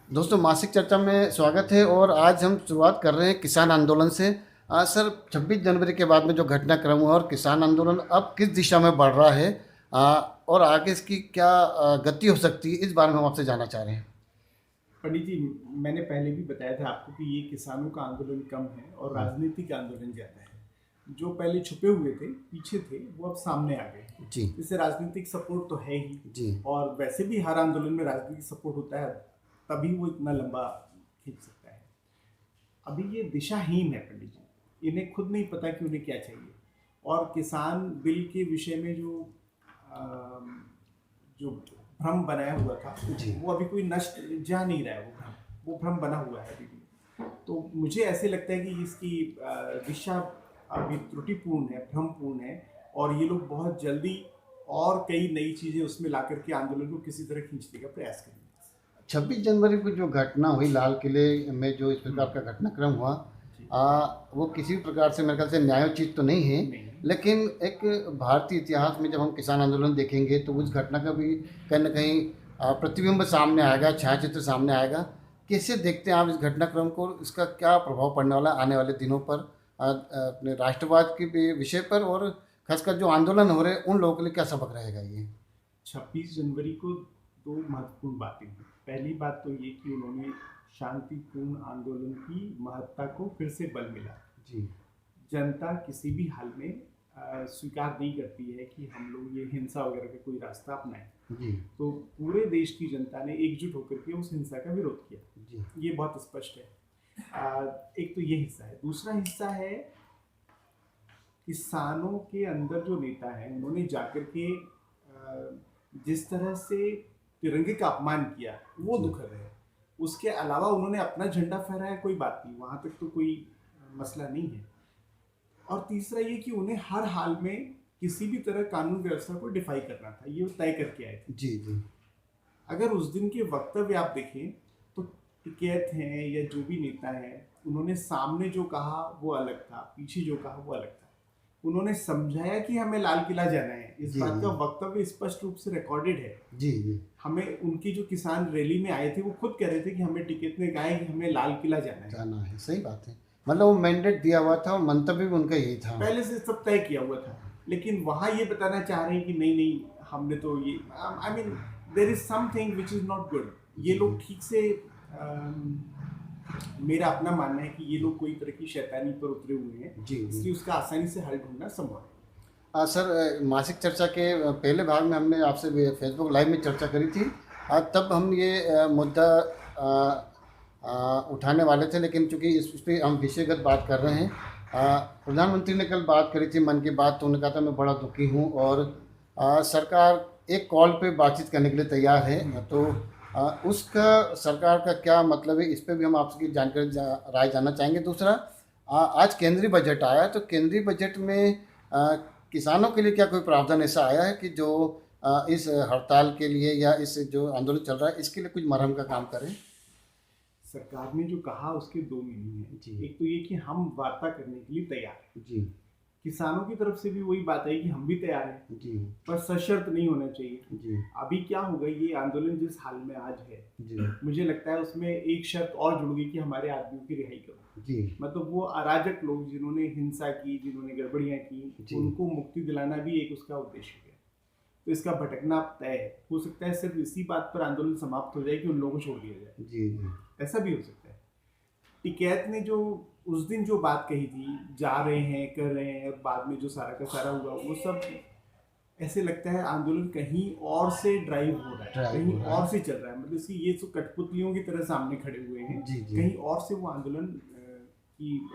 दोस्तों, मासिक चर्चा में स्वागत है और आज हम शुरुआत कर रहे हैं किसान आंदोलन से। सर, 26 जनवरी के बाद में जो घटनाक्रम हुआ और किसान आंदोलन अब किस दिशा में बढ़ रहा है, और आगे इसकी क्या गति हो सकती है, इस बारे में हम आपसे जानना चाह रहे हैं। पंडित जी, मैंने पहले भी बताया था आपको कि ये किसानों का आंदोलन कम है और राजनीतिक आंदोलन ज़्यादा है। जो पहले छुपे हुए थे, पीछे थे, वो अब सामने आ गए हैं। जी। इससे राजनीतिक सपोर्ट तो है ही, जी। और वैसे भी हर आंदोलन में राजनीतिक सपोर्ट होता है, तभी वो इतना लंबा खींच सकता है। अभी ये दिशाहीन है पंडित जी, इन्हें खुद नहीं पता कि उन्हें क्या चाहिए। और किसान बिल के विषय में जो भ्रम बनाया हुआ था, जी। वो अभी कोई नष्ट जा नहीं रहा है। वो भ्रम बना हुआ है अभी भी। तो मुझे ऐसे लगता है कि इसकी दिशा अभी त्रुटिपूर्ण है, भ्रमपूर्ण है, और ये लोग बहुत जल्दी और कई नई चीज़ें उसमें ला करके आंदोलन को किसी तरह खींचने का प्रयास करेंगे। 26 जनवरी को जो घटना हुई लाल किले में, जो इस प्रकार का घटनाक्रम हुआ, जी। वो किसी भी प्रकार से मेरे ख्याल से न्यायोचित तो नहीं है। नहीं। लेकिन एक भारतीय इतिहास में जब हम किसान आंदोलन देखेंगे तो उस घटना का भी कहीं न कहीं प्रतिबिंब सामने आएगा, छायाचित्र सामने आएगा। कैसे देखते हैं आप इस घटनाक्रम को? इसका क्या प्रभाव पड़ने वाला है आने वाले दिनों पर, अपने राष्ट्रवाद के भी विषय पर, और खासकर जो आंदोलन हो रहे हैं उन लोगों के लिए क्या सबक रहेगा ये? 26 जनवरी को दो महत्वपूर्ण बातें हुई। पहली बात तो ये कि उन्होंने शांतिपूर्ण आंदोलन की महत्ता को फिर से बल मिला। जी। जनता किसी भी हाल में स्वीकार नहीं करती है कि हम लोग ये हिंसा वगैरह का कोई रास्ता अपनाएं। जी। तो पूरे देश की जनता ने एकजुट होकर के उस हिंसा का विरोध किया। जी। ये बहुत स्पष्ट है। एक तो ये हिस्सा है। दूसरा हिस्सा है किसानों के अंदर जो नेता हैं, उन्होंने जाकर के जिस तरह से तिरंगे का अपमान किया, वो जी। दुखद है। उसके अलावा उन्होंने अपना झंडा फहराया, कोई बात नहीं, वहां तक तो कोई मसला नहीं है। और तीसरा ये कि उन्हें हर हाल में किसी भी तरह कानून व्यवस्था को डिफाई करना था, ये वो तय करके आए थे। जी। जी। अगर उस दिन के वक्तव्य आप देखें तो टिकैत हैं या जो भी नेता हैं, उन्होंने सामने जो कहा वो अलग था, पीछे जो कहा वो अलग था। उन्होंने समझाया कि हमें लाल किला जाना है, इस जी। बात का जी। वक्तव्य स्पष्ट रूप से रिकॉर्डेड है। जी। जी। हमें उनकी जो किसान रैली में आए थे, वो खुद कह रहे थे कि हमें टिकैत ने कहा है कि हमें लाल किला जाना है। जाना है, सही बात है। मतलब वो मैंडेट दिया हुआ था और मंतव्य भी उनका यही था। पहले से सब तय किया हुआ था, लेकिन वहां ये बताना चाह रहे हैं कि नहीं नहीं, हमने तो ये, I mean there is something which is not good. ये जी। लोग ठीक से मेरा अपना मानना है कि ये लोग कोई तरह की शैतानी पर उतरे हुए हैं, जी। जी। इसलिए उसका आसानी से हल ढूंढना संभव है। सर, मासिक चर्चा के पहले भाग में हमने आपसे फेसबुक लाइव में चर्चा करी थी। तब हम ये मुद्दा उठाने वाले थे, लेकिन चूंकि इस पे हम विषयगत बात कर रहे हैं। प्रधानमंत्री ने कल बात करी थी मन की बात, तो उन्होंने कहा था मैं बड़ा दुखी हूँ, और सरकार एक कॉल पे बातचीत करने के लिए तैयार है। तो उसका सरकार का क्या मतलब है, इस पे भी हम आपकी जानकारी राय जानना चाहेंगे। दूसरा, आज केंद्रीय बजट आया, तो केंद्रीय बजट में किसानों के लिए क्या कोई प्रावधान ऐसा आया है कि जो इस हड़ताल के लिए या इस जो आंदोलन चल रहा है इसके लिए कुछ मरहम का काम करें? सरकार ने जो कहा उसके दो मीनिंग है। जी। एक तो ये कि हम वार्ता करने के लिए तैयार हैं। जी। किसानों की तरफ से भी वही बात है कि हम भी तैयार हैं, जी। पर सशर्त नहीं होना चाहिए। जी। अभी क्या होगा, ये आंदोलन जिस हाल में आज है, जी। मुझे लगता है उसमें एक शर्त और जुड़ गई कि हमारे आदमियों की रिहाई करो। जी। मतलब वो अराजक लोग जिन्होंने हिंसा की, जिन्होंने गड़बड़ियां की, जी। उनको मुक्ति दिलाना भी एक उसका उद्देश्य है। तो इसका भटकना तय है। हो सकता है सिर्फ इसी बात पर आंदोलन समाप्त हो जाए कि उन लोगों को छोड़ दिया जाए। जी। जी। ऐसा भी हो सकता है। टिकैत ने जो उस दिन जो बात कही थी, जा रहे हैं, कर रहे हैं, और बाद में जो सारा का सारा हुआ, वो सब ऐसे लगता है आंदोलन कहीं और से ड्राइव हो रहा है, कहीं और से चल रहा है। मतलब इसकी ये तो कठपुतलियों की तरह सामने खड़े हुए हैं। जी। जी। कहीं और से वो आंदोलन की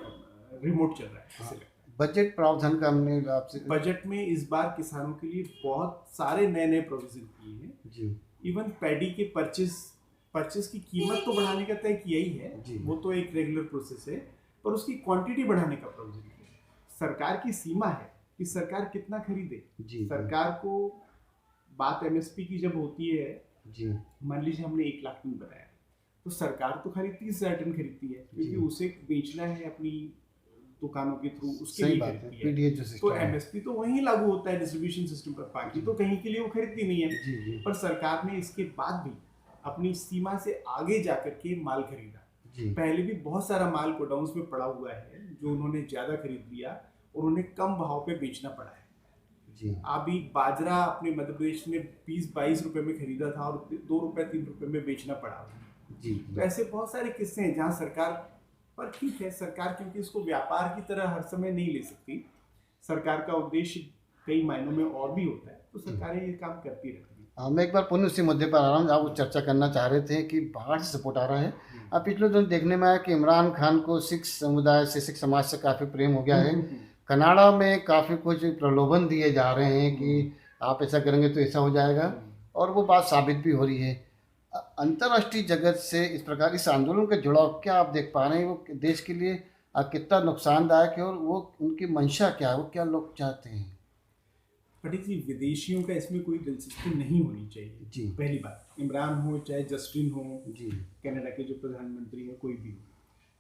रिमोट चल रहा है, ऐसे लगता है। बजट प्रावधान का हमने आपसे बजट में इस बार किसानों के लिए बहुत सारे नए नए प्रोविजन किए हैं। जी। इवन पैडी के परचेस की कीमत तो बढ़ाने का तय किया ही है, जी। वो तो एक रेगुलर प्रोसेस है, पर उसकी क्वांटिटी बढ़ाने का प्रोविजन किया है। सरकार की सीमा है कि सरकार कितना खरीदे। जी। सरकार को बात एमएसपी की जब होती है, जी। मान लीजिए हमने 1 लाख टन बताया, तो सरकार तो खाली 30,000 टन खरीदती है, क्योंकि जी। उसे बेचना है अपनी दुकानों के थ्रू, उसके सही लिए बात है, खरीदती है। पीडीए जो तो सिस्टम है। एमएसपी तो वहीं लागू होता है डिस्ट्रीब्यूशन सिस्टम पर, बाकी तो कहीं के लिए वो खरीदती नहीं है। जी। जी। पर सरकार ने इसके बाद भी अपनी सीमा से आगे जाकर के माल खरीदा। जी पहले भी बहुत सारा माल गोडाउन्स में पड़ा हुआ है जो उन्होंने ज़्यादा खरीद लिया और उन्हें कम भाव पे बेचना पड़ा है। जी अभी बाजरा अपने मध्य प्रदेश में 20-22 रुपए में खरीदा था और 2 रुपए 3 रुपए में बेचना पड़ा। जी तो ऐसे बहुत सारे किस्से हैं जहाँ सरकार, पर ठीक है, सरकार क्योंकि इसको व्यापार की तरह हर समय नहीं ले सकती, सरकार का उद्देश्य कई मायनों में और भी होता है, तो सरकारें ये काम करती रहती हैं। मैं एक बार पुनः उसी मुद्दे पर आ रहा हूँ जहाँ वो चर्चा करना चाह रहे थे कि बाहर से सपोर्ट आ रहा है। अब पिछले दिन देखने में आया कि इमरान खान को सिख समुदाय से, सिख समाज से काफ़ी प्रेम हो गया है। कनाडा में काफ़ी कुछ प्रलोभन दिए जा रहे हैं कि आप ऐसा करेंगे तो ऐसा हो जाएगा, और वो बात साबित भी हो रही है। अंतर्राष्ट्रीय जगत से इस प्रकार इस आंदोलन का जुड़ाव क्या आप देख पा रहे हैं? वो देश के लिए कितना नुकसानदायक है, और वो उनकी मंशा क्या है, वो क्या लोग चाहते हैं? पंडित जी, विदेशियों का इसमें कोई दिलचस्पी नहीं होनी चाहिए। जी पहली बात, इमरान हो चाहे जस्टिन हो, जी कनाडा के जो प्रधानमंत्री हैं, कोई भी हो,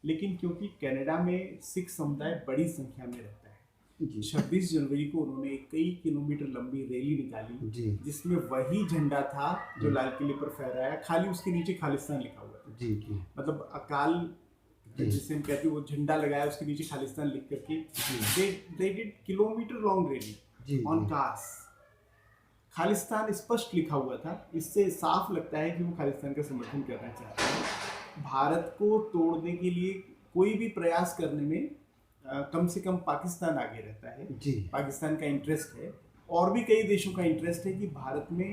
लेकिन क्योंकि कनाडा में सिख समुदाय बड़ी संख्या में रहता है, जी 26 जनवरी को उन्होंने कई किलोमीटर लंबी रैली निकाली जी जिसमें वही झंडा था जो लाल किले पर फहराया, खाली उसके नीचे खालिस्तान लिखा हुआ था। जी जी मतलब अकाल जी। जिसे हम कहते हैं, वो झंडा लगाया, उसके नीचे खालिस्तान लिख करके they did kilometre long rally जी ऑन कार्स। खालिस्तान स्पष्ट लिखा हुआ था, इससे साफ लगता है कि वो खालिस्तान का समर्थन करना चाहते हैं। भारत को तोड़ने के लिए कोई भी प्रयास करने में कम से कम पाकिस्तान आगे रहता है। जी पाकिस्तान का इंटरेस्ट है, और भी कई देशों का इंटरेस्ट है कि भारत में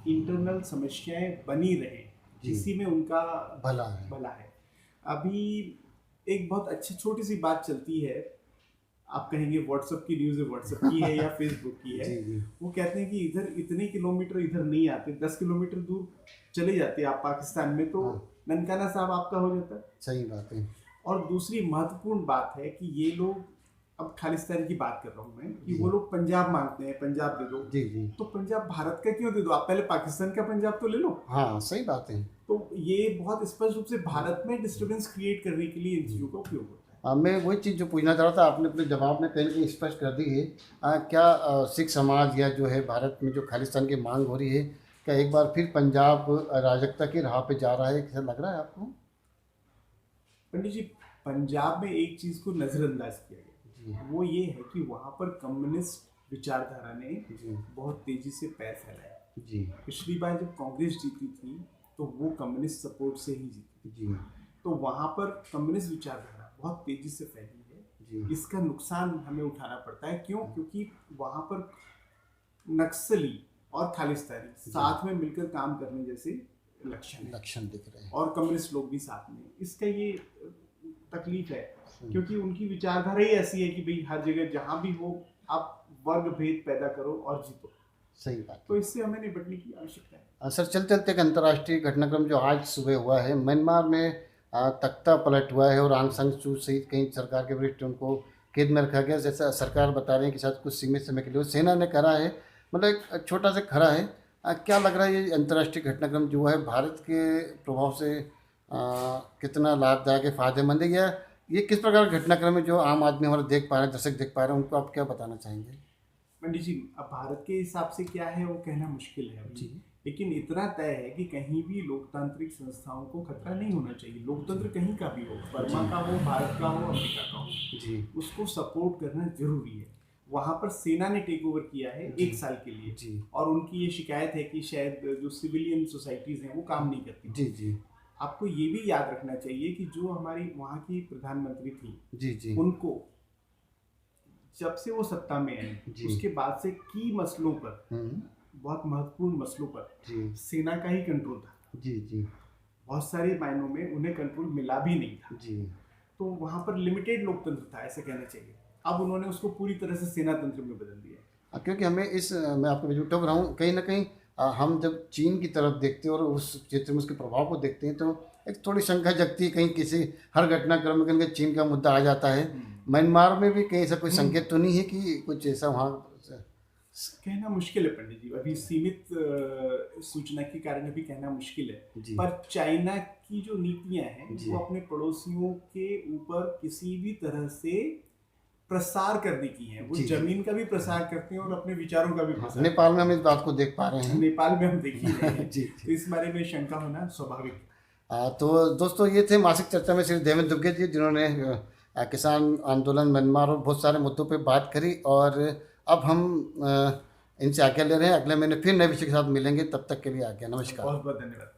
इंटरनल समस्याएं बनी रहे, जी। इसी में उनका भला है। अभी एक बहुत अच्छी छोटी सी बात चलती है, आप कहेंगे व्हाट्सएप की न्यूज़ है, व्हाट्सएप की है या फेसबुक की है। जी जी वो कहते हैं कि इधर इतने किलोमीटर इधर नहीं आते, 10 किलोमीटर दूर चले जाते आप पाकिस्तान में, तो हाँ। ननकाना साहब आपका हो जाता है। सही बात है। और दूसरी महत्वपूर्ण बात है कि ये लोग, अब खालिस्तान की बात कर रहा हूँ मैं, कि जी। वो लोग पंजाब मांगते हैं, पंजाब दे दो। जी जी तो पंजाब भारत का क्यों दे दो, आप पहले पाकिस्तान का पंजाब तो ले लो। हाँ सही बात है। तो ये बहुत स्पष्ट रूप से भारत में डिस्टर्बेंस क्रिएट करने के लिए इन चीज़ों का उपयोग होता है। मैं वही चीज़ जो पूछना चाह रहा था, आपने अपने जवाब में कहीं ना कहीं स्पष्ट कर दी है। क्या सिख समाज या जो है भारत में जो खालिस्तान की मांग हो रही है, क्या एक बार फिर पंजाब अराजकता की राह पे जा रहा है, कैसा लग रहा है आपको? पंडित जी, पंजाब में एक चीज़ को नज़रअंदाज किया जी गया, वो ये है कि वहाँ पर कम्युनिस्ट विचारधारा ने जी बहुत तेजी से पैर फैलाया। जी पिछली बार जब कांग्रेस जीती थी तो वो कम्युनिस्ट सपोर्ट से ही जीती, जी तो वहाँ पर कम्युनिस्ट विचारधारा बहुत तेजी से फैली है। जी इसका नुकसान हमें उठाना पड़ता है। क्यों? क्योंकि वहाँ पर नक्सली और खालिस्तानी साथ में मिलकर काम करने जैसे लक्षण दिख रहे हैं। और कम्युनिस्ट लोग भी साथ में, इसका ये तकलीफ है, क्योंकि उनकी विचारधारा ही ऐसी है कि भाई हर जगह जहाँ भी हो आप वर्ग भेद पैदा करो और जीतो। सही बात। तो इससे हमें निपटने की आवश्यकता है। सर, चलते चलते एक अंतर्राष्ट्रीय घटनाक्रम जो आज सुबह हुआ है, म्यांमार में तख्ता पलट हुआ है और आंग सान सू सहित कई सरकार के वरिष्ठ उनको कैद में रखा गया। जैसा सरकार बता रहे हैं कि शायद कुछ सीमित समय के लिए, सेना ने करा है, मतलब एक छोटा सा खरा है। क्या लग रहा है ये अंतर्राष्ट्रीय घटनाक्रम जो है भारत के प्रभाव से कितना लाभदायक है, फायदेमंद है, या ये किस प्रकार का घटनाक्रम है जो आम आदमी हमारे देख पा रहे हैं, दर्शक देख पा रहे हैं, उनको आप क्या बताना चाहेंगे? पंडित जी, अब भारत के हिसाब से क्या है वो कहना मुश्किल है जी। लेकिन इतना तय है कि कहीं भी लोकतांत्रिक संस्थाओं को खतरा नहीं होना चाहिए। लोकतंत्र कहीं का भी हो, बर्मा का हो, भारत का हो, अमेरिका का हो, जी उसको सपोर्ट करना जरूरी है। वहाँ पर सेना ने टेक ओवर किया है 1 साल के लिए जी और उनकी ये शिकायत है कि शायद जो सिविलियन सोसाइटीज़ हैं वो काम नहीं करती। जी जी आपको ये भी याद रखना चाहिए कि जो हमारी वहाँ की प्रधानमंत्री थी, जी जी उनको जब से वो सत्ता में आई जी। उसके बाद से की मसलों पर, बहुत महत्वपूर्ण मसलों पर जी सेना का ही कंट्रोल था। जी जी बहुत सारे मायनों में उन्हें कंट्रोल मिला भी नहीं था। जी तो वहाँ पर लिमिटेड लोकतंत्र था, ऐसा कहना चाहिए। अब उन्होंने उसको पूरी तरह से सेना तंत्र में बदल दिया। क्योंकि हमें मैं आपको बीच में टोक रहा हूँ, कहीं ना कहीं हम जब चीन की तरफ देखते हैं और उस क्षेत्र में उसके प्रभाव को देखते हैं तो एक थोड़ी शंका जगती है, कहीं किसी हर घटनाक्रम में कहीं चीन का मुद्दा आ जाता है। म्यांमार में भी कहीं ऐसा कोई संकेत तो नहीं है कि कुछ ऐसा वहाँ? कहना मुश्किल है पंडित जी, अभी सीमित सूचना के कारण अभी कहना मुश्किल है। जी। पर चाइना की जो नीतियां हैं जी। वो अपने पड़ोसियों के ऊपर किसी भी तरह से प्रसार करने की है। वो जी, जी। जमीन का भी प्रसार करते हैं और अपने विचारों का भी प्रसार नेपाल में हम इस बात को देख पा रहे करते हैं। हैं। नेपाल में हम देख ही रहे हैं। जी, तो इस बारे में शंका होना स्वाभाविक है। तो दोस्तों ये थे मासिक चर्चा में श्री देवेंद्र दुबे जी, जिन्होंने किसान आंदोलन म्यांमार और बहुत सारे मुद्दों पे बात करी। और अब हम इनसे आज्ञा ले रहे हैं। अगले महीने फिर नए विषय के साथ मिलेंगे। तब तक के लिए आज्ञा, नमस्कार। बहुत बहुत धन्यवाद।